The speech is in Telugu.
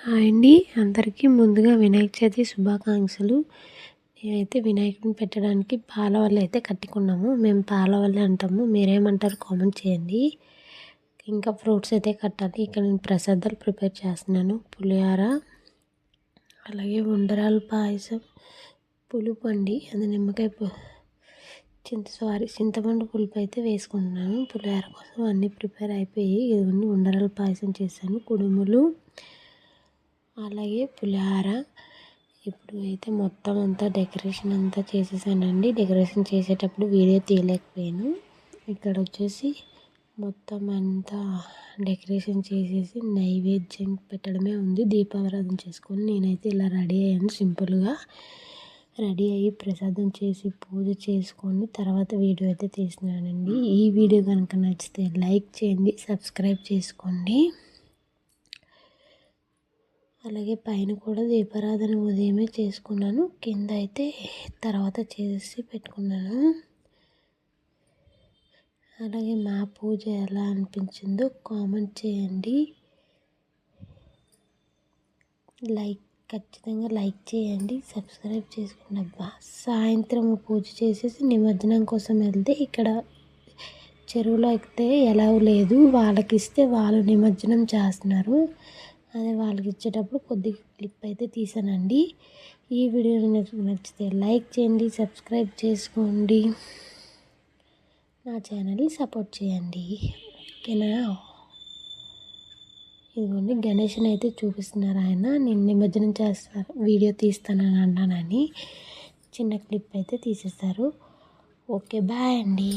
హాయ్ అండి, అందరికీ ముందుగా వినాయక చవితి శుభాకాంక్షలు. నేనైతే వినాయకుడిని పెట్టడానికి పాలవల్లి అయితే కట్టుకున్నాము. మేము పాలవల్లి అంటాము, మీరేమంటారు కామెంట్ చేయండి. ఇంకా ఫ్రూట్స్ అయితే కట్టాలి. ఇక్కడ నేను ప్రసాదాలు ప్రిపేర్ చేస్తున్నాను. పులిహోర, అలాగే ఉండ్రాల పాయసం, పులుపు అండి, అది నిమ్మకాయ చింతపండు పులుపు అయితే వేసుకుంటున్నాను. పులిహోర కోసం అన్నీ ప్రిపేర్ అయిపోయి ఇవన్నీ ఉండ్రాల పాయసం చేశాను. కుడుములు, అలాగే పులిహోర. ఇప్పుడు అయితే మొత్తం అంతా డెకరేషన్ అంతా చేసేసానండి. డెకరేషన్ చేసేటప్పుడు వీడియో తీయలేకపోయాను. ఇక్కడ వచ్చేసి మొత్తం అంతా డెకరేషన్ చేసేసి నైవేద్యం పెట్టడమే ఉంది. దీపారాధన చేసుకొని నేనైతే ఇలా రెడీ అయ్యాను. సింపుల్గా రెడీ అయ్యి ప్రసాదం చేసి పూజ చేసుకొని తర్వాత వీడియో అయితే తీసినానండి. ఈ వీడియో కనుక నచ్చితే లైక్ చేయండి, సబ్స్క్రైబ్ చేసుకోండి. అలాగే పైన కూడా దీపారాధన ఉదయమే చేసుకున్నాను, కింద అయితే తర్వాత చేసి పెట్టుకున్నాను. అలాగే మా పూజ ఎలా అనిపించిందో కామెంట్ చేయండి. ఖచ్చితంగా లైక్ చేయండి, సబ్స్క్రైబ్ చేసుకోండి. అబ్బా, సాయంత్రం పూజ చేసేసి నిమజ్జనం కోసం వెళ్తే ఇక్కడ చెరువులో ఎక్కితే ఎలా లేదు, వాళ్ళకి ఇస్తే వాళ్ళు నిమజ్జనం చేస్తున్నారు. అదే వాళ్ళకి ఇచ్చేటప్పుడు కొద్దిగా క్లిప్ అయితే తీసానండి. ఈ వీడియో నచ్చితే లైక్ చేయండి, సబ్స్క్రైబ్ చేసుకోండి, నా ఛానల్ని సపోర్ట్ చేయండి. ఓకేనా? ఇదిగోండి, గణేష్ని అయితే చూపిస్తున్నారు. ఆయన నేను నిమజ్జనం చేస్తాను, వీడియో తీస్తానని అన్నానని చిన్న క్లిప్ అయితే తీసేస్తారు. ఓకే, బాయ్ అండి.